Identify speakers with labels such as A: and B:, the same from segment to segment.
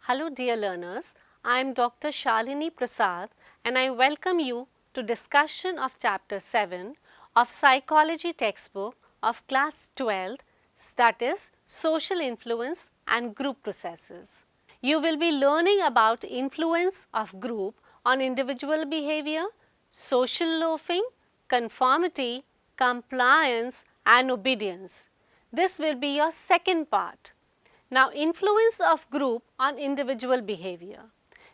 A: Hello dear learners, I am Dr. Shalini Prasad and I welcome you to discussion of chapter 7 of psychology textbook of class 12th, that is social influence and group processes. You will be learning about influence of group on individual behavior, social loafing, conformity, compliance and obedience. This will be your second part. Now, influence of group on individual behavior.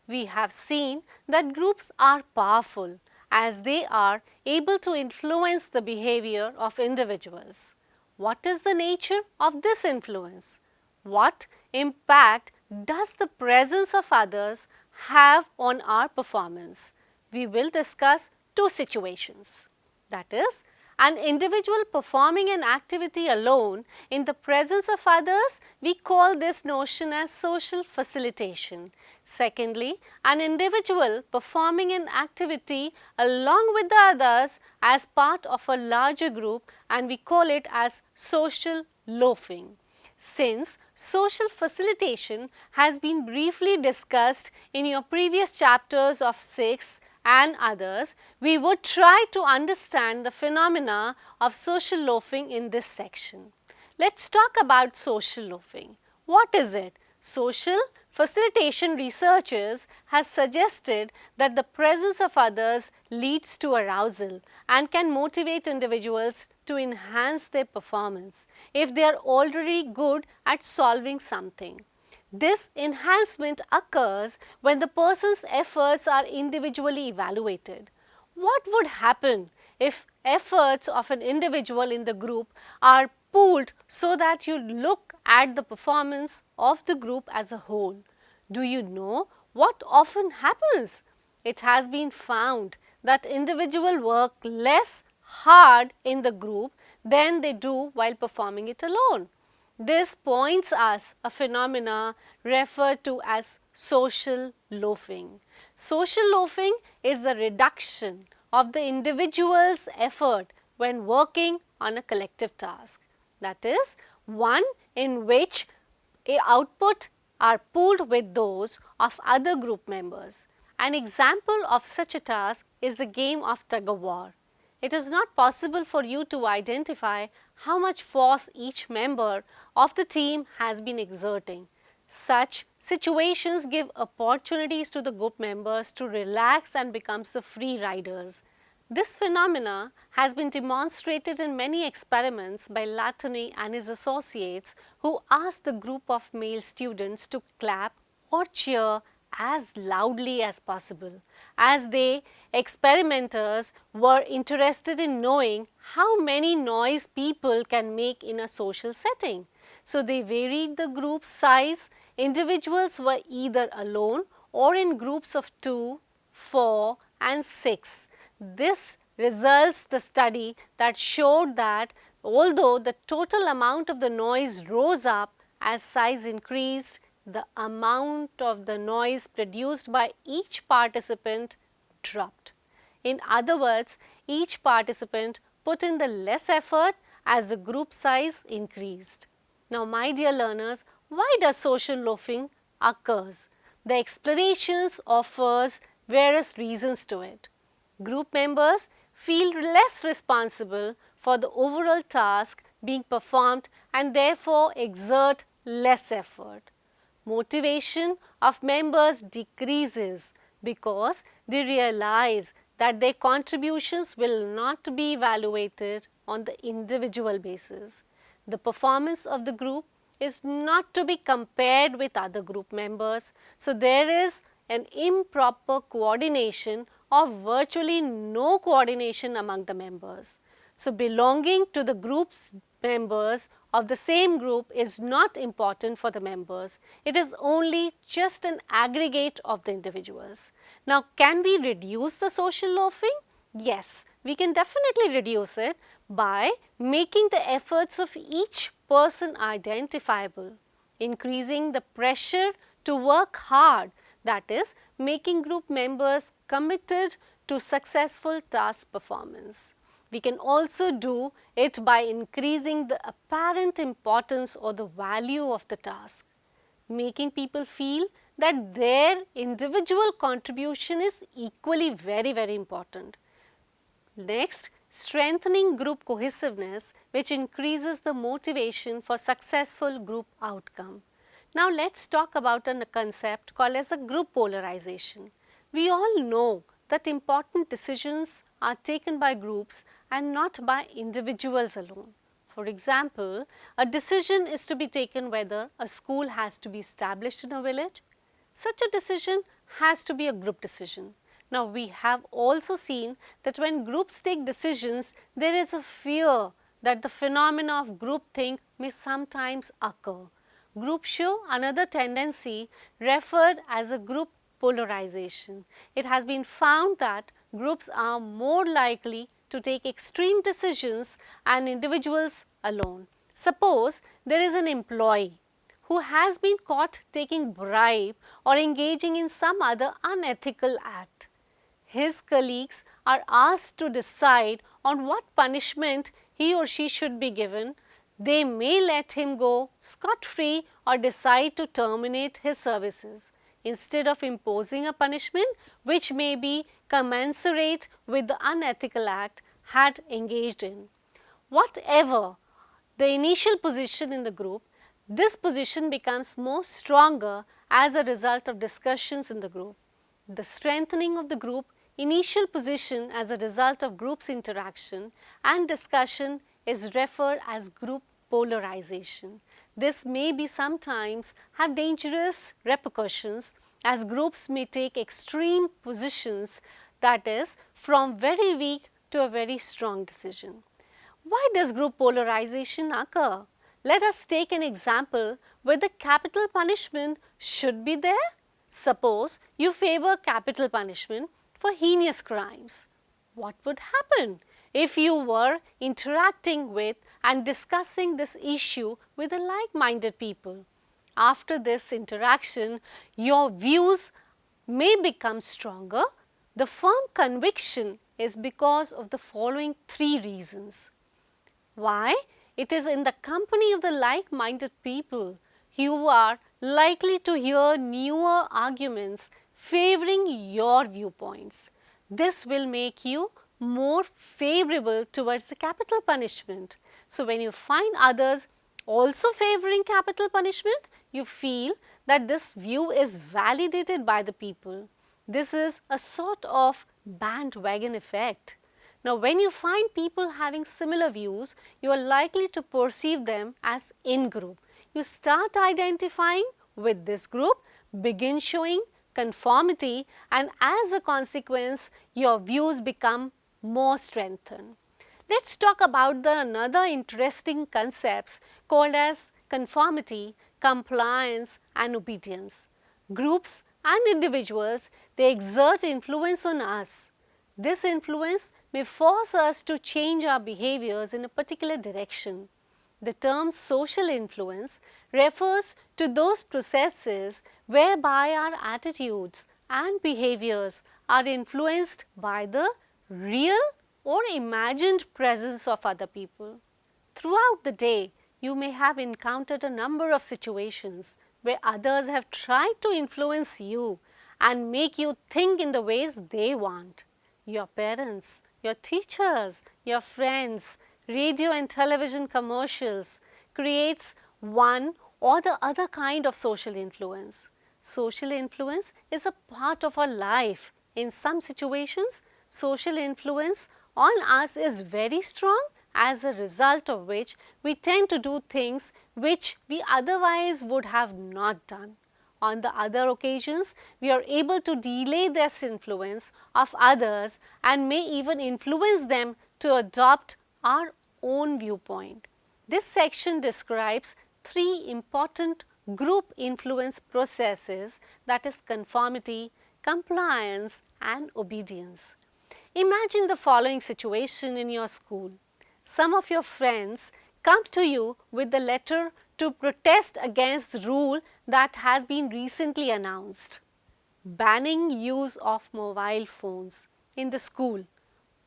A: We have seen that groups are powerful as they are able to influence the behavior of individuals. What is the nature of this influence? What impact does the presence of others have on our performance? We will discuss two situations. That is, an individual performing an activity alone in the presence of others, we call this notion as social facilitation. Secondly, an individual performing an activity along with the others as part of a larger group, and we call it as social loafing. Since social facilitation has been briefly discussed in your previous chapters of 6th and others, we would try to understand the phenomena of social loafing in this section. Let's talk about social loafing. What is it? Social facilitation researchers has suggested that the presence of others leads to arousal and can motivate individuals to enhance their performance if they are already good at solving something. This enhancement occurs when the person's efforts are individually evaluated. What would happen if efforts of an individual in the group are pooled so that you look at the performance of the group as a whole? Do you know what often happens? It has been found that individuals work less hard in the group than they do while performing it alone. This points us a phenomena referred to as social loafing. Social loafing is the reduction of the individual's effort when working on a collective task. That is, one in which output are pooled with those of other group members. An example of such a task is the game of tug-of-war. It is not possible for you to identify how much force each member of the team has been exerting. Such situations give opportunities to the group members to relax and become the free riders. This phenomena has been demonstrated in many experiments by Latany and his associates, who asked the group of male students to clap or cheer as loudly as possible, as they experimenters were interested in knowing how many noise people can make in a social setting. So they varied the group size. Individuals were either alone or in groups of 2, 4 and 6. This results the study that showed that although the total amount of the noise rose up as size increased, the amount of the noise produced by each participant dropped. In other words, each participant put in the less effort as the group size increased. Now, my dear learners, why does social loafing occurs? The explanations offers various reasons to it. Group members feel less responsible for the overall task being performed and therefore exert less effort. Motivation of members decreases because they realize that their contributions will not be evaluated on the individual basis. The performance of the group is not to be compared with other group members. So, there is an improper coordination or virtually no coordination among the members. So, belonging to the group's members of the same group is not important for the members. It is only just an aggregate of the individuals. Now, can we reduce the social loafing? Yes, we can definitely reduce it by making the efforts of each person identifiable, increasing the pressure to work hard, that is, making group members committed to successful task performance. We can also do it by increasing the apparent importance or the value of the task, making people feel that their individual contribution is equally very important. Next, strengthening group cohesiveness, which increases the motivation for successful group outcome. Now let's talk about a concept called as a group polarization. We all know that important decisions are taken by groups and not by individuals alone. For example, a decision is to be taken whether a school has to be established in a village. Such a decision has to be a group decision. Now, we have also seen that when groups take decisions, there is a fear that the phenomena of groupthink may sometimes occur. Group show another tendency referred as a group polarization. It has been found that groups are more likely to take extreme decisions and individuals alone. Suppose there is an employee who has been caught taking bribe or engaging in some other unethical act. His colleagues are asked to decide on what punishment he or she should be given. They may let him go scot-free or decide to terminate his services instead of imposing a punishment which may be commensurate with the unethical act had engaged in. Whatever the initial position in the group, this position becomes more stronger as a result of discussions in the group. The strengthening of the group initial position as a result of group's interaction and discussion is referred as group polarization. This may be sometimes have dangerous repercussions as groups may take extreme positions, that is from very weak to a very strong decision. Why does group polarization occur? Let us take an example where the capital punishment should be there. Suppose you favor capital punishment for heinous crimes. What would happen if you were interacting with and discussing this issue with the like-minded people? After this interaction, your views may become stronger. The firm conviction is because of the following three reasons. Why? It is in the company of the like-minded people you are likely to hear newer arguments favoring your viewpoints. This will make you more favorable towards the capital punishment. So, when you find others also favoring capital punishment, you feel that this view is validated by the people. This is a sort of bandwagon effect. Now, when you find people having similar views, you are likely to perceive them as in-group. You start identifying with this group, begin showing conformity, and as a consequence, your views become more strengthened. Let's talk about another interesting concepts called as conformity, compliance and obedience. Groups and individuals, they exert influence on us. This influence may force us to change our behaviors in a particular direction. The term social influence refers to those processes whereby our attitudes and behaviors are influenced by the real or imagined presence of other people. Throughout the day, you may have encountered a number of situations where others have tried to influence you and make you think in the ways they want. Your parents, your teachers, your friends, radio and television commercials creates one or the other kind of social influence. Social influence is a part of our life. In some situations, social influence on us is very strong, as a result of which we tend to do things which we otherwise would have not done. On the other occasions, we are able to delay this influence of others and may even influence them to adopt our own viewpoint. This section describes three important group influence processes, that is conformity, compliance and obedience. Imagine the following situation in your school. Some of your friends come to you with the letter to protest against the rule that has been recently announced, banning use of mobile phones in the school.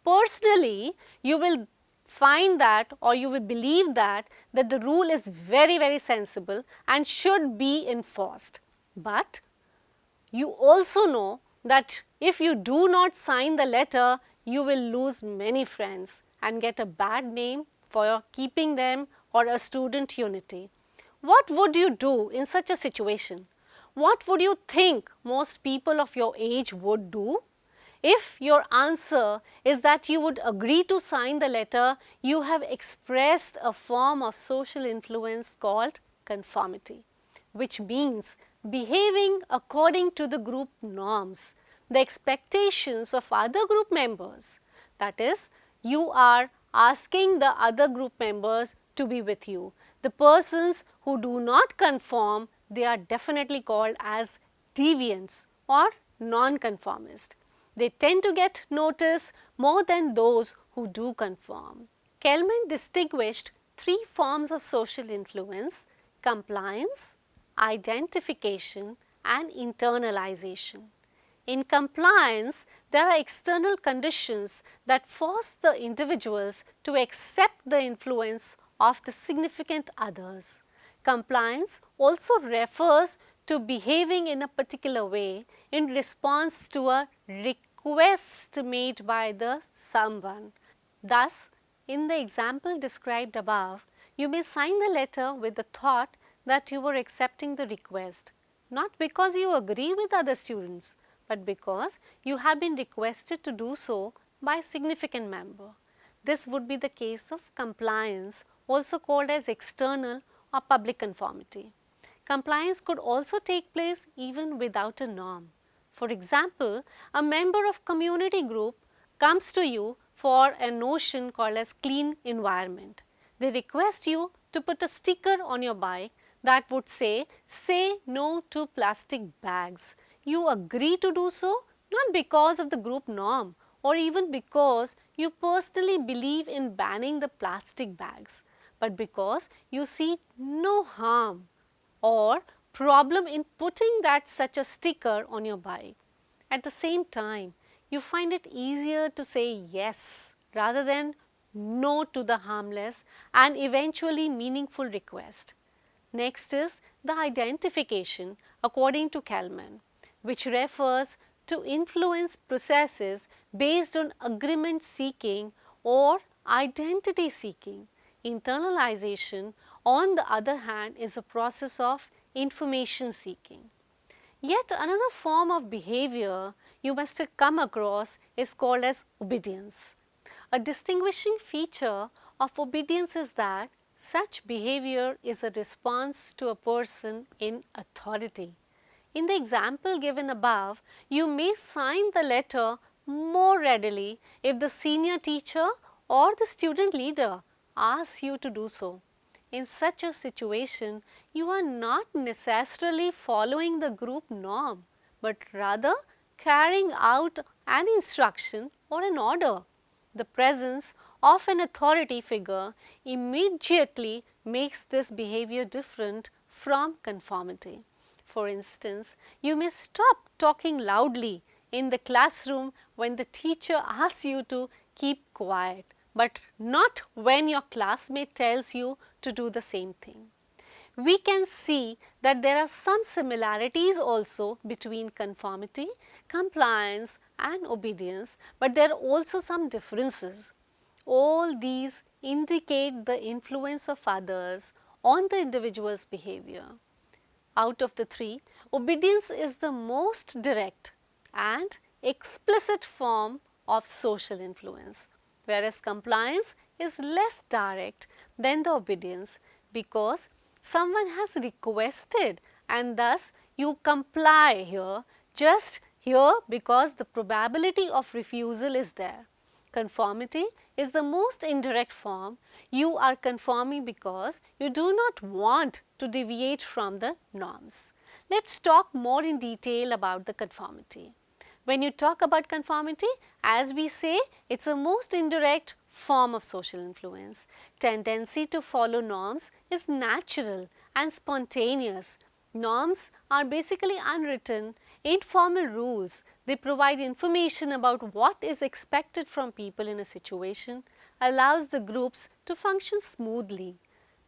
A: Personally, you will find that, or you will believe that the rule is very sensible and should be enforced. But You also know that if you do not sign the letter, you will lose many friends and get a bad name for keeping them or a student unity. What would you do in such a situation? What would you think most people of your age would do? If your answer is that you would agree to sign the letter, you have expressed a form of social influence called conformity, which means behaving according to the group norms, the expectations of other group members. That is, you are asking the other group members to be with you. The persons who do not conform, they are definitely called as deviants or non-conformist. They tend to get notice more than those who do conform. Kelman distinguished three forms of social influence: compliance, identification and internalization. In compliance, there are external conditions that force the individuals to accept the influence of the significant others. Compliance also refers to behaving in a particular way in response to a request made by the someone. Thus, in the example described above, you may sign the letter with the thought that you were accepting the request, not because you agree with other students, but because you have been requested to do so by a significant member. This would be the case of compliance, also called as external or public conformity. Compliance could also take place even without a norm. For example, a member of community group comes to you for a notion called as clean environment. They request you to put a sticker on your bike that would say no to plastic bags. You agree to do so not because of the group norm or even because you personally believe in banning the plastic bags, but because you see no harm or problem in putting that such a sticker on your bike. At the same time, you find it easier to say yes rather than no to the harmless and eventually meaningful request. Next is the identification according to Kalman, which refers to influence processes based on agreement seeking or identity seeking. Internalization, on the other hand, is a process of information seeking. Yet another form of behavior you must have come across is called as obedience. A distinguishing feature of obedience is that such behavior is a response to a person in authority. In the example given above, you may sign the letter more readily if the senior teacher or the student leader asks you to do so. In such a situation, you are not necessarily following the group norm, but rather carrying out an instruction or an order. The presence of an authority figure immediately makes this behavior different from conformity. For instance, you may stop talking loudly in the classroom when the teacher asks you to keep quiet, but not when your classmate tells you to do the same thing. We can see that there are some similarities also between conformity, compliance and obedience, but there are also some differences. All these indicate the influence of others on the individual's behavior. Out of the three, obedience is the most direct and explicit form of social influence, whereas compliance is less direct than the obedience because someone has requested and thus you comply just here because the probability of refusal is there. Conformity is the most indirect form. You are conforming because you do not want to deviate from the norms. Let's talk more in detail about the conformity. When you talk about conformity, as we say, it's a most indirect form of social influence. Tendency to follow norms is natural and spontaneous. Norms are basically unwritten, informal rules. They provide information about what is expected from people in a situation, allows the groups to function smoothly.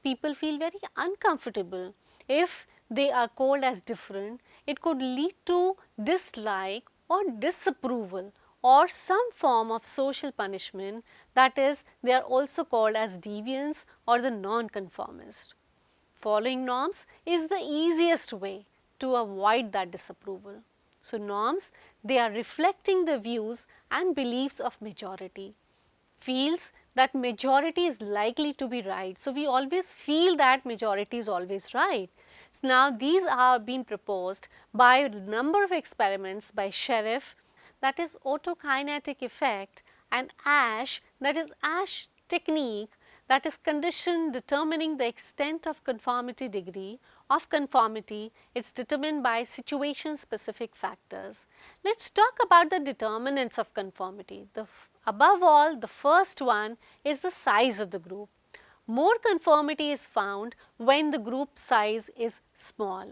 A: People feel very uncomfortable if they are called as different, it could lead to dislike or disapproval or some form of social punishment, that is, they are also called as deviants or the non-conformist. Following norms is the easiest way to avoid that disapproval. So, norms, they are reflecting the views and beliefs of majority. Feels that majority is likely to be right. So, we always feel that majority is always right. Now, these are being proposed by a number of experiments by Sheriff, that is autokinetic effect, and Ash, that is Ash technique, that is condition determining the extent of conformity degree of conformity. It is determined by situation specific factors. Let us talk about the determinants of conformity. Above all, the first one is the size of the group. More conformity is found when the group size is small.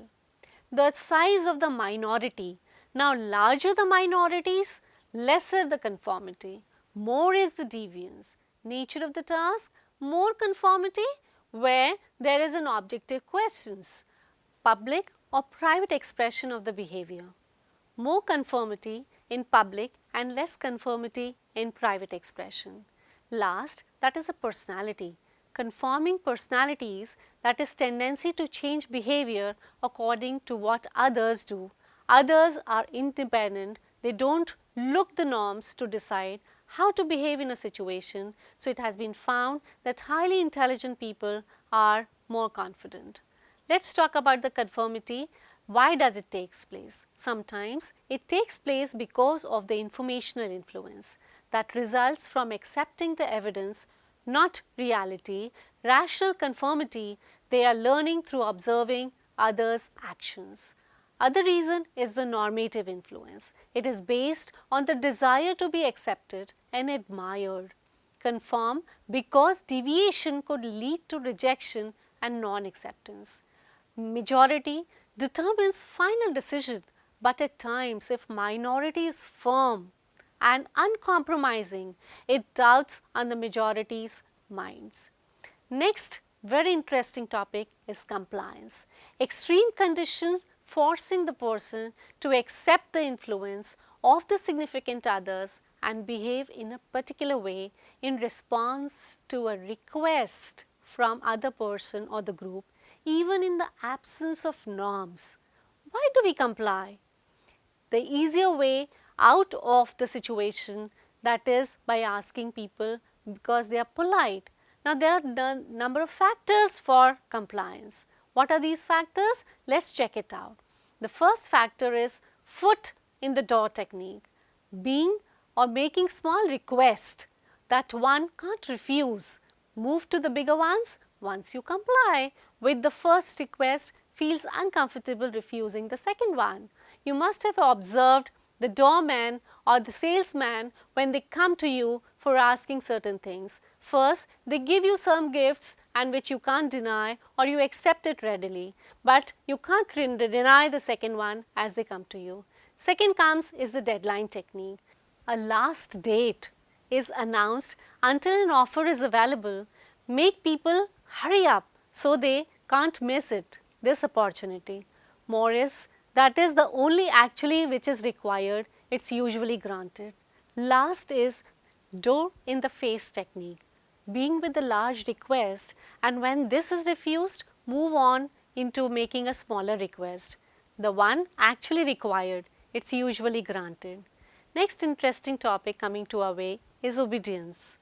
A: The size of the minority. Now, larger the minorities, lesser the conformity, more is the deviance. Nature of the task, more conformity where there is an objective questions, public or private expression of the behavior. More conformity in public and less conformity in private expression. Last, that is a personality. Conforming personalities, that is tendency to change behavior according to what others do. Others are independent, they do not look the norms to decide how to behave in a situation. So, it has been found that highly intelligent people are more confident. Let us talk about the conformity. Why does it take place? Sometimes it takes place because of the informational influence that results from accepting the evidence, not reality. Rational conformity, they are learning through observing others' actions. Other reason is the normative influence. It is based on the desire to be accepted and admired. Conform because deviation could lead to rejection and non-acceptance. Majority determines final decision, but at times if minority is firm and uncompromising, it doubts on the majority's minds. Next very interesting topic is compliance. Extreme conditions forcing the person to accept the influence of the significant others and behave in a particular way in response to a request from other person or the group, even in the absence of norms. Why do we comply? The easier way out of the situation, that is by asking people because they are polite. Now, there are a number of factors for compliance. What are these factors? Let us check it out. The first factor is foot in the door technique, being or making small request that one can't refuse. Move to the bigger ones once you comply with the first request, feels uncomfortable refusing the second one. You must have observed the doorman or the salesman when they come to you for asking certain things. First, they give you some gifts and which you can't deny or you accept it readily, but you can't deny the second one as they come to you. Second comes is the deadline technique. A last date is announced until an offer is available. Make people hurry up so they can't miss it, this opportunity. More is, that is the only actually which is required, it is usually granted. Last is door in the face technique, being with the large request, and when this is refused, move on into making a smaller request. The one actually required, it is usually granted. Next interesting topic coming to our way is obedience.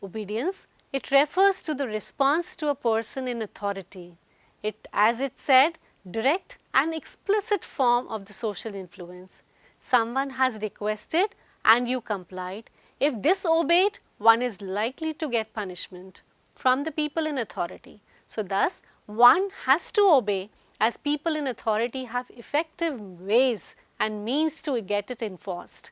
A: Obedience, it refers to the response to a person in authority. It, as it said, direct and explicit form of the social influence. Someone has requested and you complied. If disobeyed, one is likely to get punishment from the people in authority. So, thus one has to obey as people in authority have effective ways and means to get it enforced.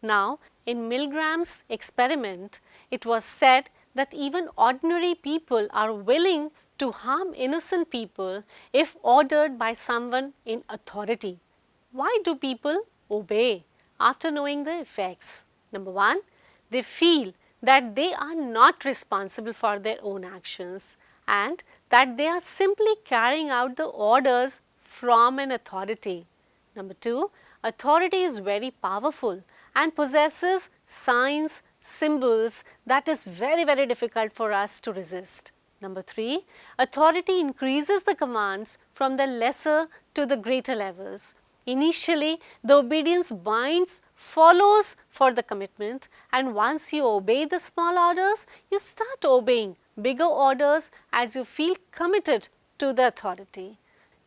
A: Now, in Milgram's experiment, it was said that even ordinary people are willing to harm innocent people if ordered by someone in authority. Why do people obey after knowing the effects? Number one, they feel that they are not responsible for their own actions and that they are simply carrying out the orders from an authority. Number 2, authority is very powerful and possesses signs, symbols that is very, very difficult for us to resist. Number 3, authority increases the commands from the lesser to the greater levels. Initially, the obedience binds, follows for the commitment, and once you obey the small orders, you start obeying bigger orders as you feel committed to the authority.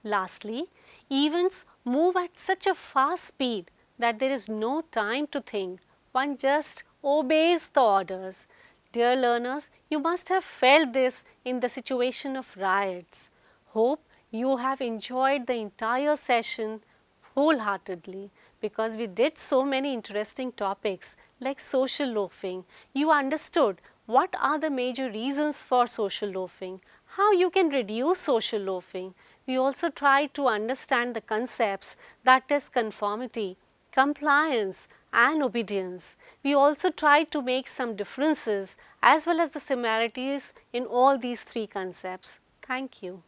A: Lastly, events move at such a fast speed that there is no time to think. One just obeys the orders. Dear learners, you must have felt this in the situation of riots. Hope you have enjoyed the entire session wholeheartedly because we did so many interesting topics like social loafing. You understood what are the major reasons for social loafing, how you can reduce social loafing. We also tried to understand the concepts that is conformity, compliance and obedience. We also tried to make some differences as well as the similarities in all these three concepts. Thank you.